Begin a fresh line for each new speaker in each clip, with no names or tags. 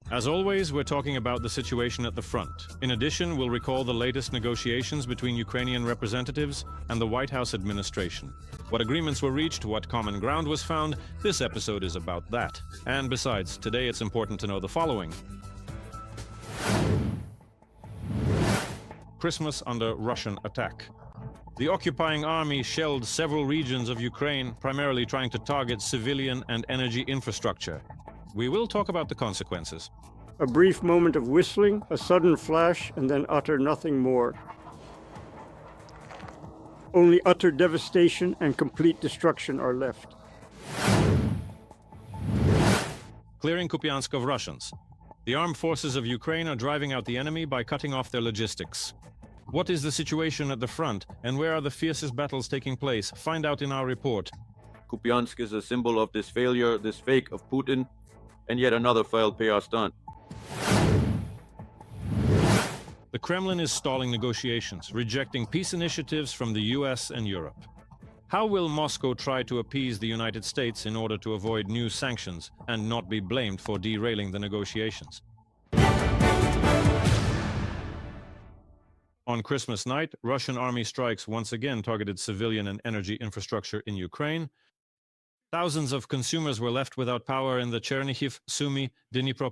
As always, we're talking about the situation at the front. In addition, we'll recall the latest negotiations between Ukrainian representatives and the White House administration. What agreements were reached, what common ground was found, this episode is about that. And besides, today it's important to know the following. Christmas under Russian attack. The occupying army shelled several regions of Ukraine, primarily trying to target civilian and energy infrastructure. We will talk about the consequences.
A brief moment of whistling, a sudden flash, and then utter nothing more. Only utter devastation and complete destruction are left.
Clearing Kupiansk of Russians. The armed forces of Ukraine are driving out the enemy by cutting off their logistics. What is the situation at the front, and where are the fiercest battles taking place? Find out in our report.
Kupiansk is a symbol of this failure, this fake of Putin, and yet another failed PR stunt.
The Kremlin is stalling negotiations, rejecting peace initiatives from the US and Europe. How will Moscow try to appease the United States in order to avoid new sanctions and not be blamed for derailing the negotiations? On Christmas night, Russian army strikes once again targeted civilian and energy infrastructure in Ukraine. Thousands of consumers were left without power in the Chernihiv, Sumy, Dnipro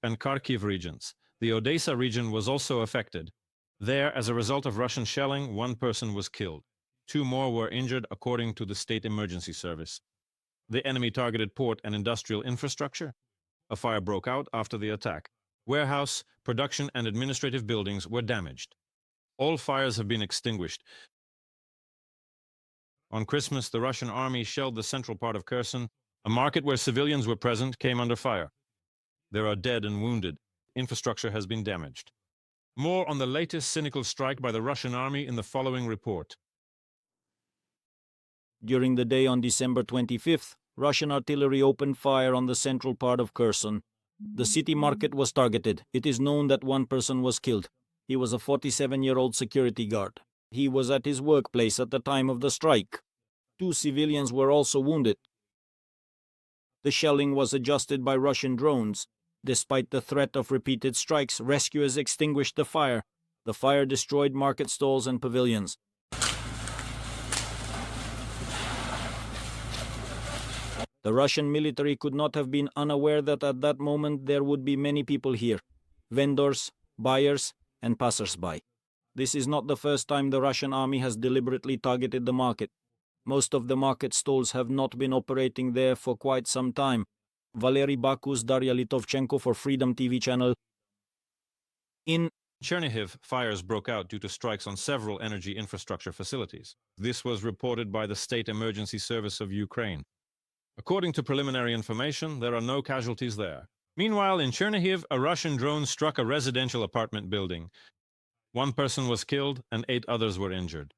and Kharkiv regions. The Odesa region was also affected. There, as a result of Russian shelling, one person was killed. 2 more were injured, according to the State Emergency Service. The enemy targeted port and industrial infrastructure. A fire broke out after the attack. Warehouse, production and administrative buildings were damaged. All fires have been extinguished. On Christmas, the Russian army shelled the central part of Kherson. A market where civilians were present came under fire. There are dead and wounded. Infrastructure has been damaged. More on the latest cynical strike by the Russian army in the following report.
During the day on December 25th, Russian artillery opened fire on the central part of Kherson. The city market was targeted. It is known that one person was killed. He was a 47-year-old security guard. He was at his workplace at the time of the strike. 2 civilians were also wounded. The shelling was adjusted by Russian drones. Despite the threat of repeated strikes, rescuers extinguished the fire. The fire destroyed market stalls and pavilions. The Russian military could not have been unaware that at that moment there would be many people here. Vendors, buyers, and passers-by. This is not the first time the Russian army has deliberately targeted the market. Most of the market stalls have not been operating there for quite some time. Valery Bakus, Daria Litovchenko for Freedom TV channel. In
Chernihiv, fires broke out due to strikes on several energy infrastructure facilities. This was reported by the State Emergency Service of Ukraine. According to preliminary information, there are no casualties there. Meanwhile, in Chernihiv, a Russian drone struck a residential apartment building. 1 person was killed and 8 others were injured.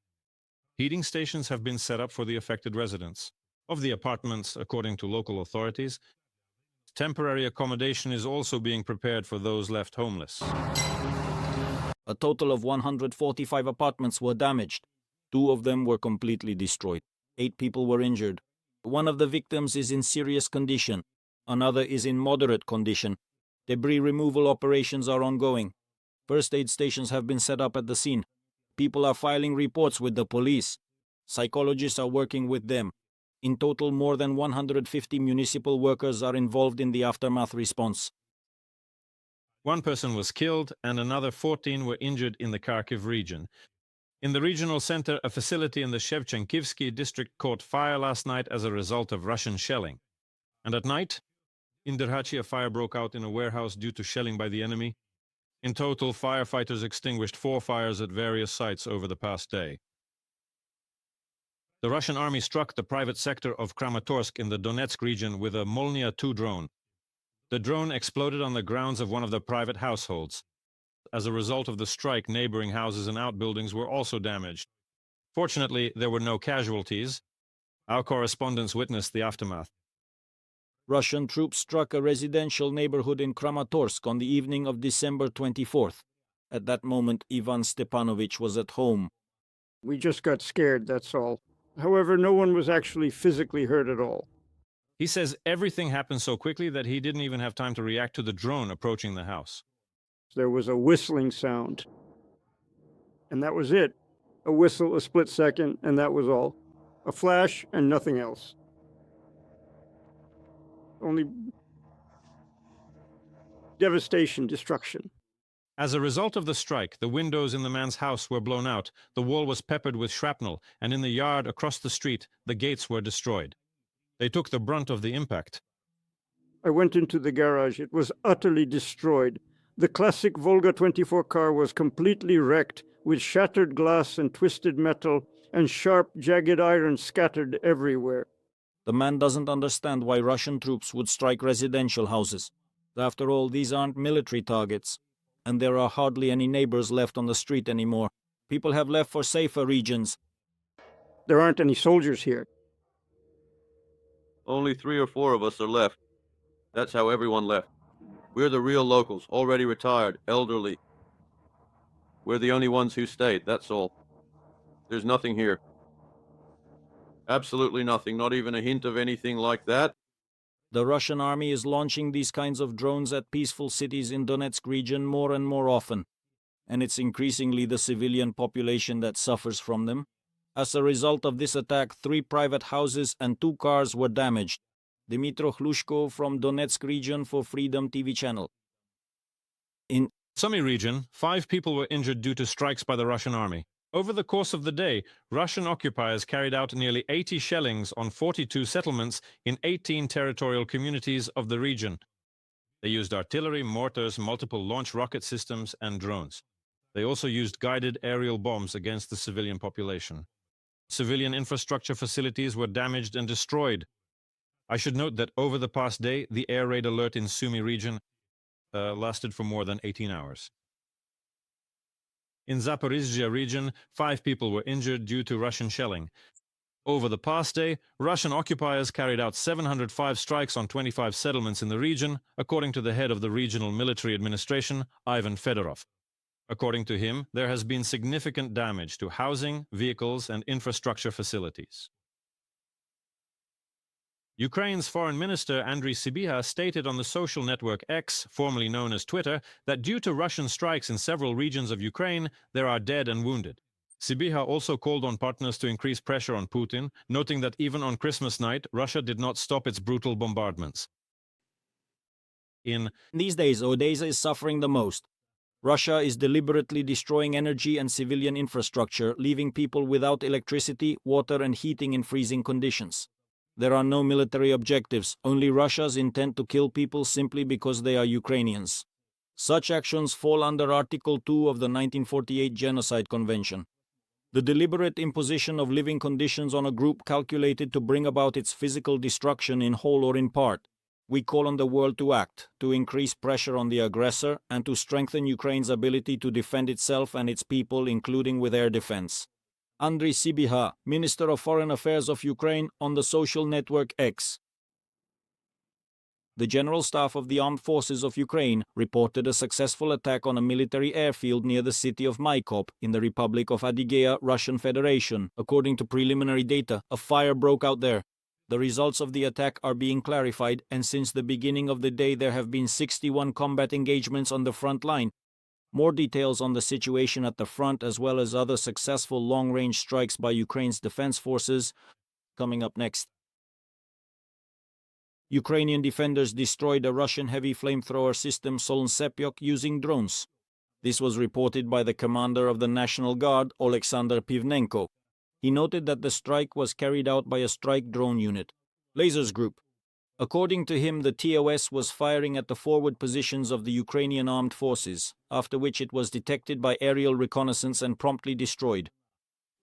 Heating stations have been set up for the affected residents. Of the apartments, according to local authorities, temporary accommodation is also being prepared for those left homeless.
a total of 145 apartments were damaged. 2 of them were completely destroyed. 8 people were injured. One of the victims is in serious condition. Another is in moderate condition. Debris removal operations are ongoing. First aid stations have been set up at the scene. People are filing reports with the police. Psychologists are working with them. In total, more than 150 municipal workers are involved in the aftermath response.
1 person was killed and another 14 were injured in the Kharkiv region. In the regional center, a facility in the Shevchenkivsky district caught fire last night as a result of Russian shelling. And at night, in Derhachi, a fire broke out in a warehouse due to shelling by the enemy. In total, firefighters extinguished 4 fires at various sites over the past day. The Russian army struck the private sector of Kramatorsk in the Donetsk region with a Molnia 2 drone. The drone exploded on the grounds of one of the private households. As a result of the strike, neighboring houses and outbuildings were also damaged. Fortunately, there were no casualties. Our correspondents witnessed the aftermath.
Russian troops struck a residential neighborhood in Kramatorsk on the evening of December 24th. At that moment, Ivan Stepanovich was at home.
We just got scared, that's all. However, no one was actually physically hurt at all.
He says everything happened so quickly that he didn't even have time to react to the drone approaching the house.
There was a whistling sound. And that was it. A whistle, a split second, and that was all. A flash and nothing else. Only devastation, destruction.
As a result of the strike, the windows in the man's house were blown out, the wall was peppered with shrapnel, and in the yard across the street, the gates were destroyed. They took the brunt of the impact.
I went into the garage. It was utterly destroyed. The classic Volga 24 car was completely wrecked, with shattered glass and twisted metal and sharp, jagged iron scattered everywhere.
The man doesn't understand why Russian troops would strike residential houses. After all, these aren't military targets, and there are hardly any neighbors left on the street anymore. People have left for safer regions.
There aren't any soldiers here.
Only 3 or 4 of us are left. That's how everyone left. We're the real locals, already retired, elderly. We're the only ones who stayed, that's all. There's nothing here. Absolutely nothing, not even a hint of anything like that.
The Russian army is launching these kinds of drones at peaceful cities in Donetsk region more and more often, and it's increasingly the civilian population that suffers from them. As a result of this attack, 3 private houses and 2 cars were damaged. Dmytro Hlushko from Donetsk region for Freedom TV channel. In
Sumy region, 5 people were injured due to strikes by the Russian army. Over the course of the day, Russian occupiers carried out nearly 80 shellings on 42 settlements in 18 territorial communities of the region. They used artillery, mortars, multiple launch rocket systems, and drones. They also used guided aerial bombs against the civilian population. Civilian infrastructure facilities were damaged and destroyed. I should note that over the past day, the air raid alert in Sumy region lasted for more than 18 hours. In Zaporizhzhia region, 5 people were injured due to Russian shelling. Over the past day, Russian occupiers carried out 705 strikes on 25 settlements in the region, according to the head of the regional military administration, Ivan Fedorov. According to him, there has been significant damage to housing, vehicles, and infrastructure facilities. Ukraine's Foreign Minister Andriy Sybiha stated on the social network X, formerly known as Twitter, that due to Russian strikes in several regions of Ukraine, there are dead and wounded. Sybiha also called on partners to increase pressure on Putin, noting that even on Christmas night, Russia did not stop its brutal bombardments. In
these days, Odesa is suffering the most. Russia is deliberately destroying energy and civilian infrastructure, leaving people without electricity, water, and heating in freezing conditions. There are no military objectives, only Russia's intent to kill people simply because they are Ukrainians. Such actions fall under Article 2 of the 1948 Genocide Convention. The deliberate imposition of living conditions on a group calculated to bring about its physical destruction in whole or in part. We call on the world to act, to increase pressure on the aggressor, and to strengthen Ukraine's ability to defend itself and its people, including with air defense. Andriy Sybiha, Minister of Foreign Affairs of Ukraine, on the social network X. The General Staff of the Armed Forces of Ukraine reported a successful attack on a military airfield near the city of Mykop in the Republic of Adygea, Russian Federation. According to preliminary data, a fire broke out there. The results of the attack are being clarified, and since the beginning of the day there have been 61 combat engagements on the front line. More details on the situation at the front, as well as other successful long-range strikes by Ukraine's defense forces, coming up next. Ukrainian defenders destroyed a Russian heavy flamethrower system Solnsepyok using drones. This was reported by the commander of the National Guard, Oleksandr Pivnenko. He noted that the strike was carried out by a strike drone unit, Lasers Group. According to him, the TOS was firing at the forward positions of the Ukrainian armed forces, after which it was detected by aerial reconnaissance and promptly destroyed.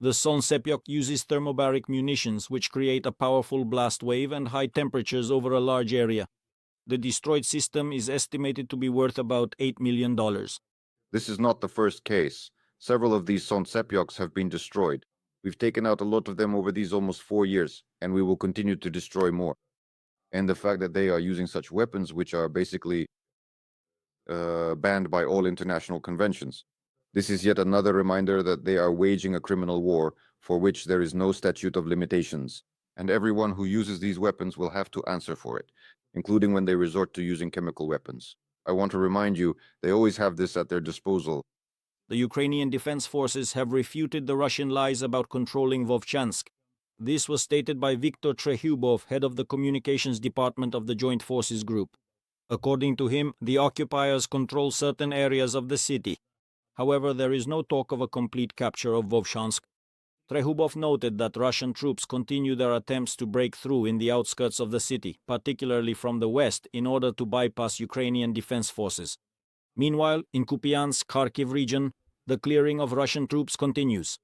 The Solnsepyok uses thermobaric munitions, which create a powerful blast wave and high temperatures over a large area. The destroyed system is estimated to be worth about $8 million.
This is not the first case. Several of these Solnsepyoks have been destroyed. We've taken out a lot of them over these almost 4 years, and we will continue to destroy more. And the fact that they are using such weapons, which are basically banned by all international conventions. This is yet another reminder that they are waging a criminal war for which there is no statute of limitations, and everyone who uses these weapons will have to answer for it, including when they resort to using chemical weapons. I want to remind you, they always have this at their disposal.
The Ukrainian Defense Forces have refuted the Russian lies about controlling Vovchansk. This was stated by Viktor Trehubov, head of the communications department of the Joint Forces Group. According to him, the occupiers control certain areas of the city. However, there is no talk of a complete capture of Vovchansk. Trehubov noted that Russian troops continue their attempts to break through in the outskirts of the city, particularly from the west, in order to bypass Ukrainian defense forces. Meanwhile, in Kupiansk, Kharkiv region, the clearing of Russian troops continues.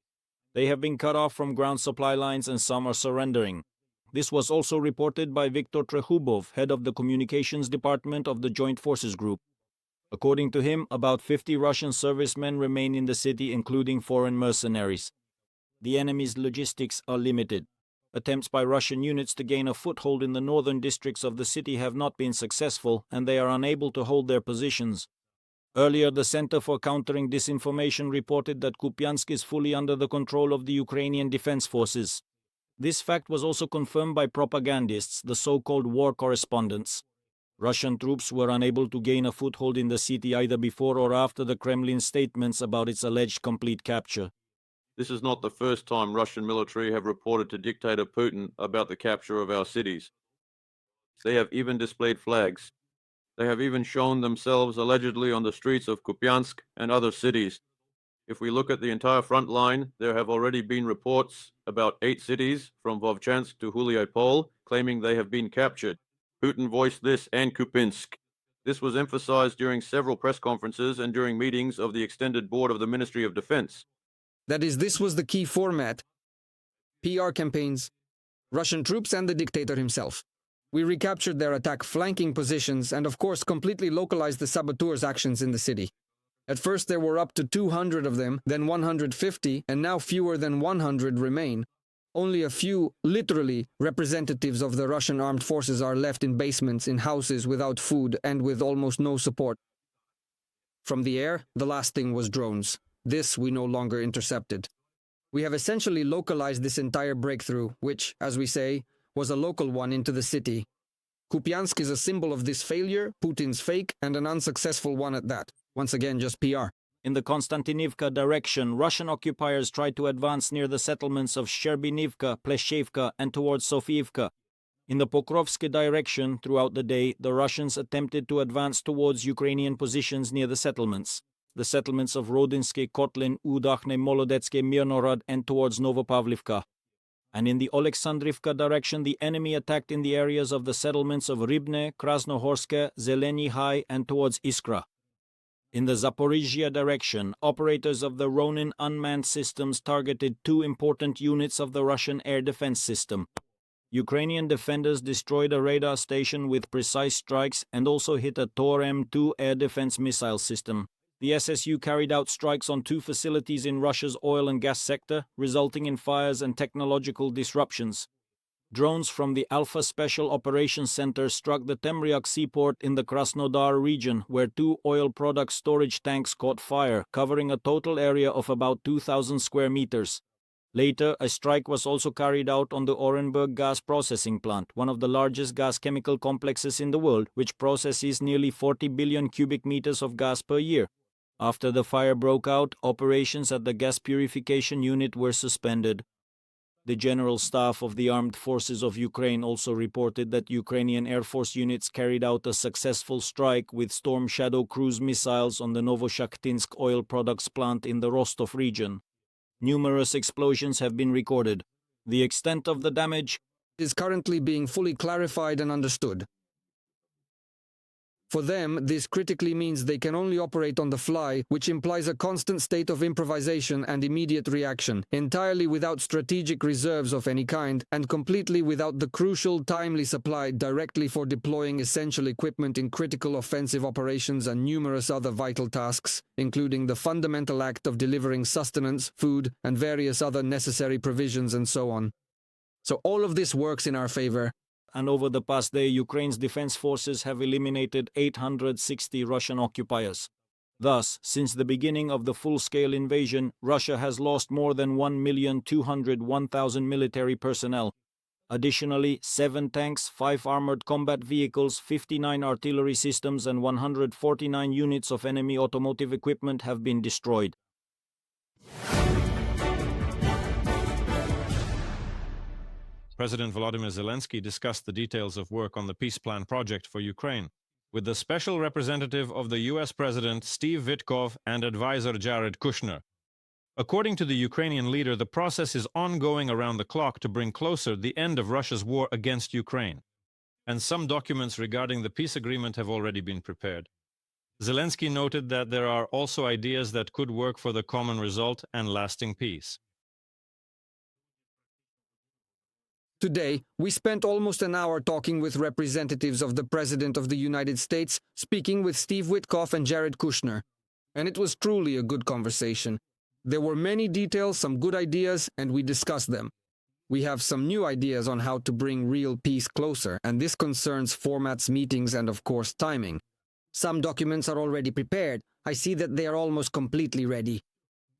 They have been cut off from ground supply lines and some are surrendering. This was also reported by Viktor Trehubov, head of the communications department of the Joint Forces Group. According to him, about 50 Russian servicemen remain in the city, including foreign mercenaries. The enemy's logistics are limited. Attempts by Russian units to gain a foothold in the northern districts of the city have not been successful, and they are unable to hold their positions. Earlier, the Center for Countering Disinformation reported that Kupiansk is fully under the control of the Ukrainian Defense Forces. This fact was also confirmed by propagandists, the so-called war correspondents. Russian troops were unable to gain a foothold in the city either before or after the Kremlin's statements about its alleged complete capture.
This is not the first time Russian military have reported to dictator Putin about the capture of our cities. They have even displayed flags. They have even shown themselves allegedly on the streets of Kupiansk and other cities. If we look at the entire front line, there have already been reports about 8 cities from Vovchansk to Huliapol claiming they have been captured. Putin voiced this and Kupiansk. This was emphasized during several press conferences and during meetings of the extended board of the Ministry of Defense.
That is, this was the key format. PR campaigns, Russian troops and the dictator himself. We recaptured their attack flanking positions and of course completely localized the saboteurs' actions in the city. At first there were up to 200 of them, then 150, and now fewer than 100 remain. Only a few, literally, representatives of the Russian armed forces are left in basements, in houses without food and with almost no support. From the air, the last thing was drones. This we no longer intercepted. We have essentially localized this entire breakthrough, which, as we say, was a local one into the city. Kupiansk is a symbol of this failure, Putin's fake, and an unsuccessful one at that. Once again, just PR.
In the Konstantinivka direction, Russian occupiers tried to advance near the settlements of Sherbinivka, Pleshevka, and towards Sofiivka. In the Pokrovsky direction, throughout the day, the Russians attempted to advance towards Ukrainian positions near the settlements of Rodinsky, Kotlin, Udakhne, Molodetsky, Mirnorod, and towards Novopavlivka. And in the Oleksandrivka direction, the enemy attacked in the areas of the settlements of Rybne, Krasnohorske, Zeleny High, and towards Iskra. In the Zaporizhzhia direction, operators of the Ronin unmanned systems targeted 2 important units of the Russian air defense system. Ukrainian defenders destroyed a radar station with precise strikes and also hit a Tor M2 air defense missile system. The SSU carried out strikes on 2 facilities in Russia's oil and gas sector, resulting in fires and technological disruptions. Drones from the Alpha Special Operations Center struck the Temryok seaport in the Krasnodar region, where 2 oil product storage tanks caught fire, covering a total area of about 2,000 square meters. Later, a strike was also carried out on the Orenburg gas processing plant, one of the largest gas chemical complexes in the world, which processes nearly 40 billion cubic meters of gas per year. After the fire broke out, operations at the gas purification unit were suspended. The General Staff of the Armed Forces of Ukraine also reported that Ukrainian Air Force units carried out a successful strike with Storm Shadow cruise missiles on the Novoshakhtinsk oil products plant in the Rostov region. Numerous explosions have been recorded. The extent of the damage
is currently being fully clarified and understood. For them, this critically means they can only operate on the fly, which implies a constant state of improvisation and immediate reaction, entirely without strategic reserves of any kind, and completely without the crucial, timely supply directly for deploying essential equipment in critical offensive operations and numerous other vital tasks, including the fundamental act of delivering sustenance, food, and various other necessary provisions and so on. So all of this works in our favor.
And over the past day, Ukraine's defense forces have eliminated 860 Russian occupiers. Thus, since the beginning of the full-scale invasion, Russia has lost more than 1,201,000 military personnel. Additionally, 7 tanks, 5 armored combat vehicles, 59 artillery systems and 149 units of enemy automotive equipment have been destroyed.
President Volodymyr Zelensky discussed the details of work on the peace plan project for Ukraine with the special representative of the US President Steve Witkoff and advisor Jared Kushner. According to the Ukrainian leader, the process is ongoing around the clock to bring closer the end of Russia's war against Ukraine, and some documents regarding the peace agreement have already been prepared. Zelensky noted that there are also ideas that could work for the common result and lasting peace.
Today, we spent almost an hour talking with representatives of the President of the United States, speaking with Steve Witkoff and Jared Kushner. And it was truly a good conversation. There were many details, some good ideas, and we discussed them. We have some new ideas on how to bring real peace closer, and this concerns formats, meetings, and of course timing. Some documents are already prepared. I see that they are almost completely ready.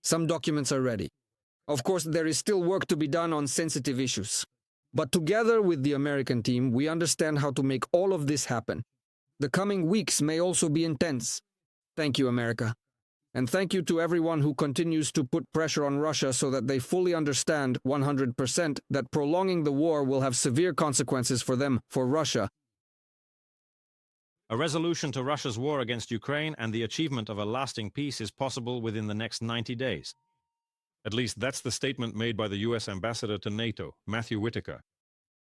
Some documents are ready. Of course, there is still work to be done on sensitive issues. But together with the American team, we understand how to make all of this happen. The coming weeks may also be intense. Thank you, America. And thank you to everyone who continues to put pressure on Russia so that they fully understand 100% that prolonging the war will have severe consequences for them, for Russia.
A resolution to Russia's war against Ukraine and the achievement of a lasting peace is possible within the next 90 days. At least that's the statement made by the US ambassador to NATO, Matthew Whitaker.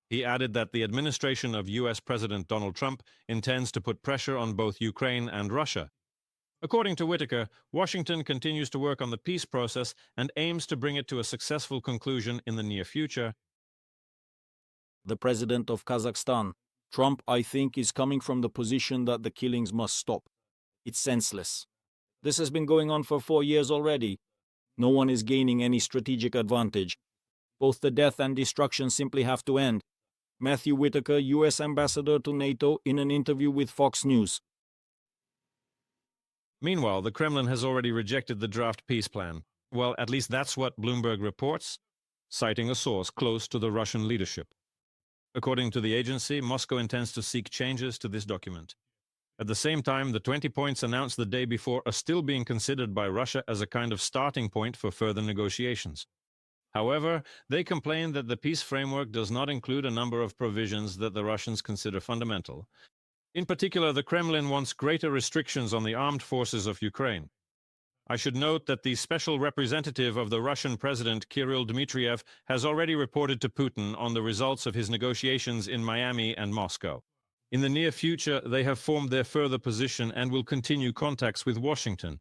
He added that the administration of US President Donald Trump intends to put pressure on both Ukraine and Russia. According to Whitaker, Washington continues to work on the peace process and aims to bring it to a successful conclusion in the near future.
The president of Kazakhstan, Trump, I think, is coming from the position that the killings must stop. It's senseless. This has been going on for 4 years already. No one is gaining any strategic advantage. Both the death and destruction simply have to end. Matthew Whitaker, US ambassador to NATO, in an interview with Fox News.
Meanwhile, the Kremlin has already rejected the draft peace plan. Well, at least that's what Bloomberg reports, citing a source close to the Russian leadership. According to the agency, Moscow intends to seek changes to this document. At the same time, the 20 points announced the day before are still being considered by Russia as a kind of starting point for further negotiations. However, they complain that the peace framework does not include a number of provisions that the Russians consider fundamental. In particular, the Kremlin wants greater restrictions on the armed forces of Ukraine. I should note that the special representative of the Russian President, Kirill Dmitriev, has already reported to Putin on the results of his negotiations in Miami and Moscow. In the near future, they have formed their further position and will continue contacts with Washington.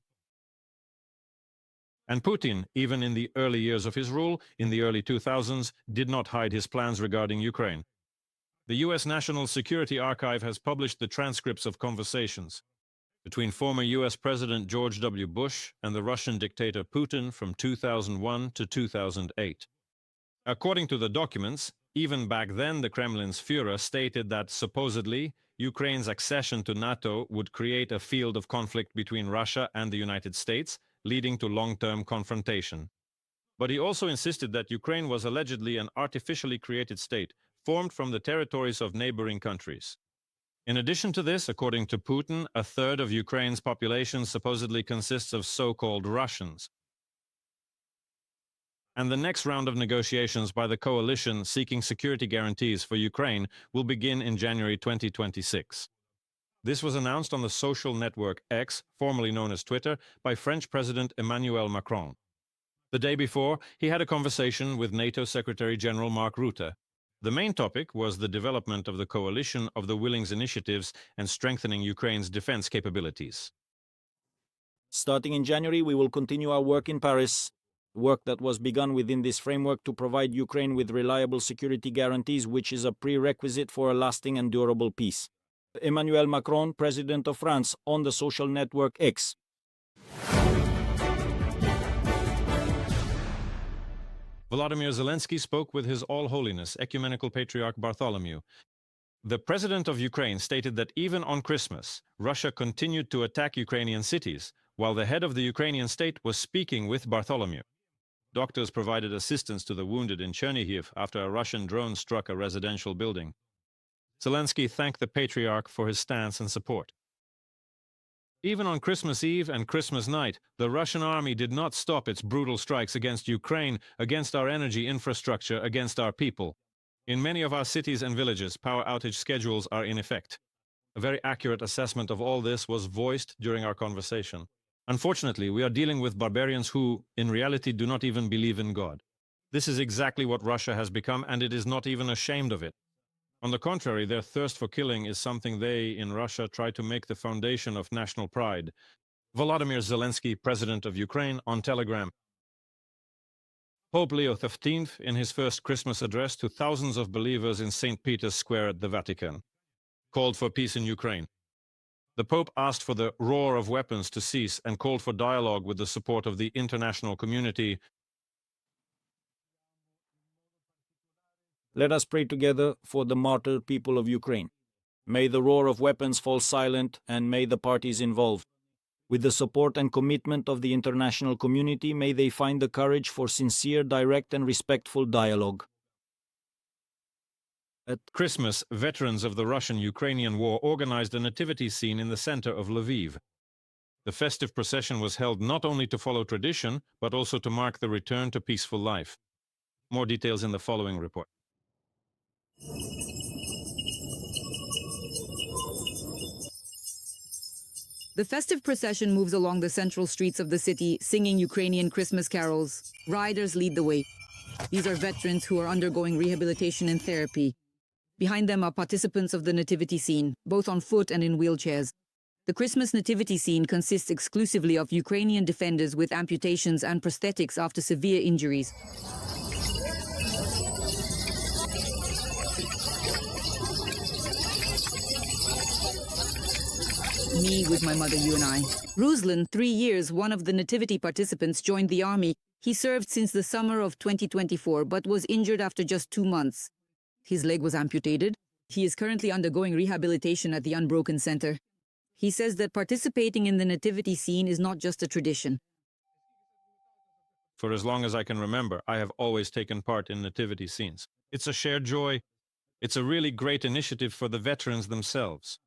And Putin, even in the early years of his rule, in the early 2000s, did not hide his plans regarding Ukraine. The US National Security Archive has published the transcripts of conversations between former US President George W. Bush and the Russian dictator Putin from 2001 to 2008. According to the documents, even back then the Kremlin's Führer stated that supposedly Ukraine's accession to NATO would create a field of conflict between Russia and the United States, leading to long-term confrontation. But he also insisted that Ukraine was allegedly an artificially created state, formed from the territories of neighboring countries. In addition to this, according to Putin, a third of Ukraine's population supposedly consists of so-called Russians. And the next round of negotiations by the coalition seeking security guarantees for Ukraine will begin in January 2026. This was announced on the social network X, formerly known as Twitter, by French President Emmanuel Macron. The day before, he had a conversation with NATO Secretary General Mark Rutte. The main topic was the development of the coalition of the Willings initiatives and strengthening Ukraine's defense capabilities.
Starting in January, we will continue our work in Paris, work that was begun within this framework to provide Ukraine with reliable security guarantees, which is a prerequisite for a lasting and durable peace. Emmanuel Macron, President of France, on the social network X.
Volodymyr Zelensky spoke with His All Holiness, Ecumenical Patriarch Bartholomew. The President of Ukraine stated that even on Christmas, Russia continued to attack Ukrainian cities, while the head of the Ukrainian state was speaking with Bartholomew. Doctors provided assistance to the wounded in Chernihiv after a Russian drone struck a residential building. Zelensky thanked the Patriarch for his stance and support. Even on Christmas Eve and Christmas night, the Russian army did not stop its brutal strikes against Ukraine, against our energy infrastructure, against our people. In many of our cities and villages, power outage schedules are in effect. A very accurate assessment of all this was voiced during our conversation. Unfortunately, we are dealing with barbarians who, in reality, do not even believe in God. This is exactly what Russia has become, and it is not even ashamed of it. On the contrary, their thirst for killing is something they, in Russia, try to make the foundation of national pride. Volodymyr Zelensky, President of Ukraine, on Telegram. Pope Leo XV, in his first Christmas address to thousands of believers in St. Peter's Square at the Vatican, called for peace in Ukraine. The Pope asked for the roar of weapons to cease and called for dialogue with the support of the international community.
Let us pray together for the martyred people of Ukraine. May the roar of weapons fall silent, and may the parties involved, with the support and commitment of the international community, may they find the courage for sincere, direct and respectful dialogue.
At Christmas, veterans of the Russian-Ukrainian War organized a nativity scene in the center of Lviv. The festive procession was held not only to follow tradition, but also to mark the return to peaceful life. More details in the following report.
The festive procession moves along the central streets of the city, singing Ukrainian Christmas carols. Riders lead the way. These are veterans who are undergoing rehabilitation and therapy. Behind them are participants of the nativity scene, both on foot and in wheelchairs. The Christmas nativity scene consists exclusively of Ukrainian defenders with amputations and prosthetics after severe injuries. Me with my mother, you and I. Ruslan, 3 years, one of the nativity participants, joined the army. He served since the summer of 2024, but was injured after just 2 months. His leg was amputated. He is currently undergoing rehabilitation at the Unbroken Center. He says that participating in the nativity scene is not just a tradition.
For as long as I can remember, I have always taken part in nativity scenes. It's a shared joy. It's a really great initiative for the veterans themselves,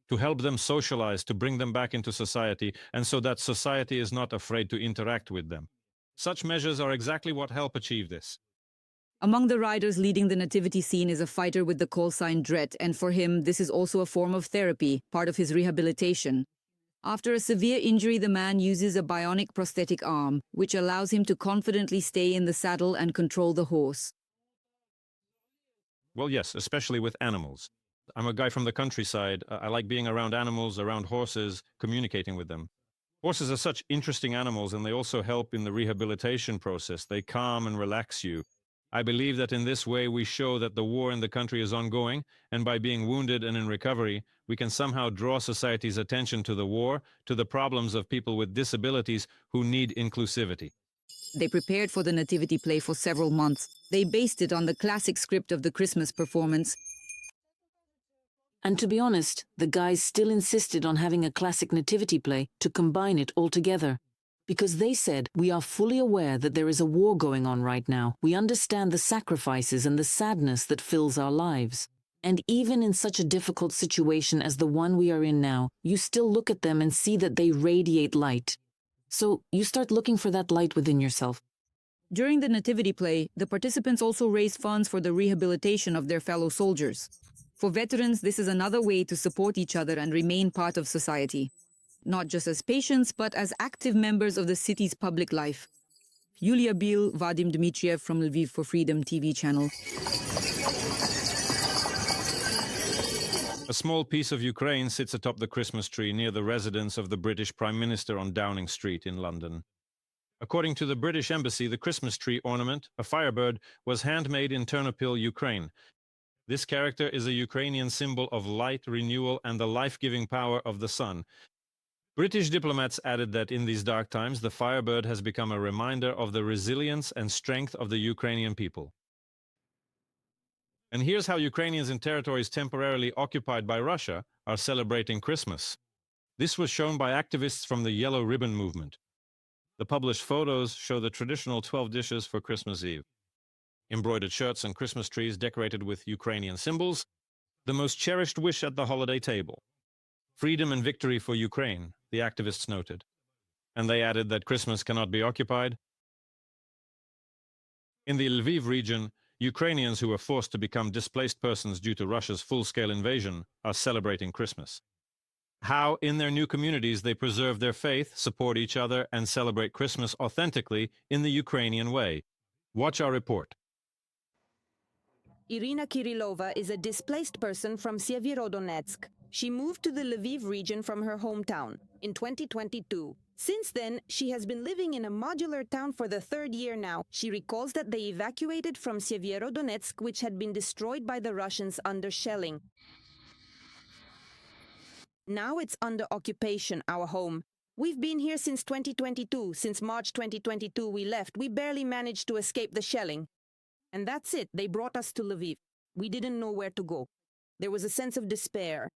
to help them socialize, to bring them back into society, and so that society is not afraid to interact with them. Such measures are exactly what help achieve this.
Among the riders leading the nativity scene is a fighter with the call sign Dret, and for him, this is also a form of therapy, part of his rehabilitation. After a severe injury, the man uses a bionic prosthetic arm, which allows him to confidently stay in the saddle and control the horse.
Well, yes, especially with animals. I'm a guy from the countryside. I like being around animals, around horses, communicating with them. Horses are such interesting animals, and they also help in the rehabilitation process. They calm and relax you. I believe that in this way we show that the war in the country is ongoing, and by being wounded and in recovery, we can somehow draw society's attention to the war, to the problems of people with disabilities who need inclusivity.
They prepared for the nativity play for several months. They based it on the classic script of the Christmas performance.
And to be honest, the guys still insisted on having a classic nativity play to combine it all together. Because they said, we are fully aware that there is a war going on right now. We understand the sacrifices and the sadness that fills our lives. And even in such a difficult situation as the one we are in now, you still look at them and see that they radiate light. So you start looking for that light within yourself.
During the nativity play, the participants also raised funds for the rehabilitation of their fellow soldiers. For veterans, this is another way to support each other and remain part of society. Not just as patients, but as active members of the city's public life. Yulia Bil, Vadim Dmitriev from Lviv for Freedom TV channel.
A small piece of Ukraine sits atop the Christmas tree near the residence of the British Prime Minister on Downing Street in London. According to the British Embassy, the Christmas tree ornament, a firebird, was handmade in Ternopil, Ukraine. This character is a Ukrainian symbol of light, renewal, and the life-giving power of the sun. British diplomats added that in these dark times, the firebird has become a reminder of the resilience and strength of the Ukrainian people. And here's how Ukrainians in territories temporarily occupied by Russia are celebrating Christmas. This was shown by activists from the Yellow Ribbon Movement. The published photos show the traditional 12 dishes for Christmas Eve. Embroidered shirts and Christmas trees decorated with Ukrainian symbols, the most cherished wish at the holiday table. Freedom and victory for Ukraine, the activists noted. And they added that Christmas cannot be occupied. In the Lviv region, Ukrainians who were forced to become displaced persons due to Russia's full-scale invasion are celebrating Christmas. How, in their new communities, they preserve their faith, support each other, and celebrate Christmas authentically in the Ukrainian way. Watch our report.
Irina Kirillova is a displaced person from Syeverodonetsk. She moved to the Lviv region from her hometown in 2022. Since then, she has been living in a modular town for the third year now. She recalls that they evacuated from Syeverodonetsk, which had been destroyed by the Russians under shelling. Now it's under occupation, our home. We've been here since 2022. Since March 2022 we left. We barely managed to escape the shelling. And that's it. They brought us to Lviv. We didn't know where to go. There was a sense of despair.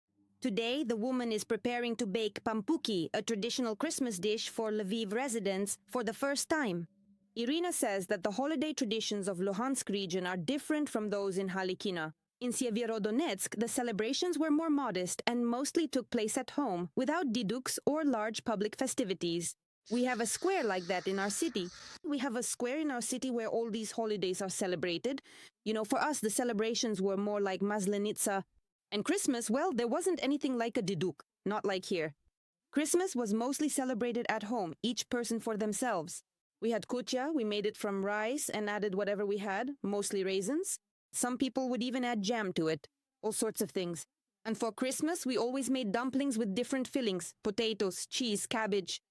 Today, the woman is preparing to bake pampuki, a traditional Christmas dish for Lviv residents, for the first time. Irina says that the holiday traditions of Luhansk region are different from those in Halikina. In Syeverodonetsk, the celebrations were more modest and mostly took place at home, without diduks or large public festivities. We have a square like that in our city. We have a square in our city where all these holidays are celebrated. You know, for us, the celebrations were more like Maslenitsa. And Christmas, well, there wasn't anything like a diduk, not like here. Christmas was mostly celebrated at home, each person for themselves. We had kutya, we made it from rice and added whatever we had, mostly raisins. Some people would even add jam to it, all sorts of things. And for Christmas, we always made dumplings with different fillings, potatoes, cheese, cabbage.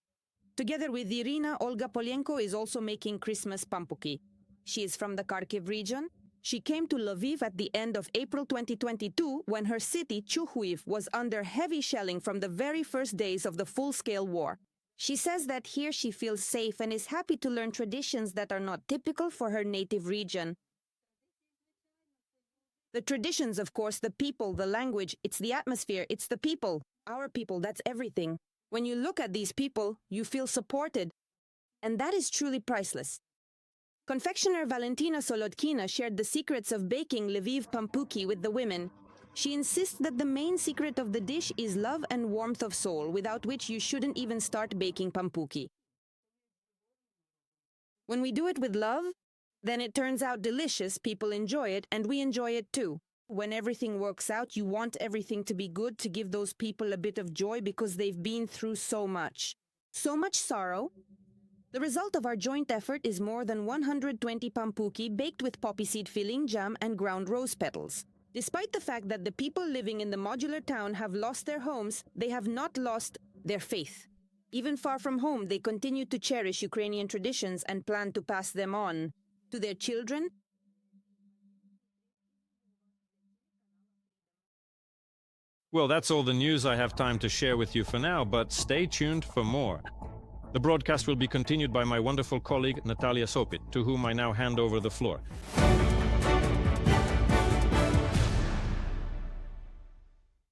Together with Irina, Olga Polienko is also making Christmas pampuki. She is from the Kharkiv region. She came to Lviv at the end of April 2022 when her city, Chernihiv, was under heavy shelling from the very first days of the full-scale war. She says that here she feels safe and is happy to learn traditions that are not typical for her native region. The traditions, of course, the people, the language, it's the atmosphere, it's the people. Our people, that's everything. When you look at these people, you feel supported. And that is truly priceless. Confectioner Valentina Solotkina shared the secrets of baking Lviv pampuki with the women. She insists that the main secret of the dish is love and warmth of soul, without which you shouldn't even start baking pampuki. When we do it with love, then it turns out delicious, people enjoy it, and we enjoy it too. When everything works out, you want everything to be good, to give those people a bit of joy because they've been through so much. So much sorrow. The result of our joint effort is more than 120 pampuki baked with poppy seed filling, jam, and ground rose petals. Despite the fact that the people living in the modular town have lost their homes, they have not lost their faith. Even far from home, they continue to cherish Ukrainian traditions and plan to pass them on to their children.
Well, that's all the news I have time to share with you for now, but stay tuned for more. The broadcast will be continued by my wonderful colleague Natalia Sopit, to whom I now hand over the floor.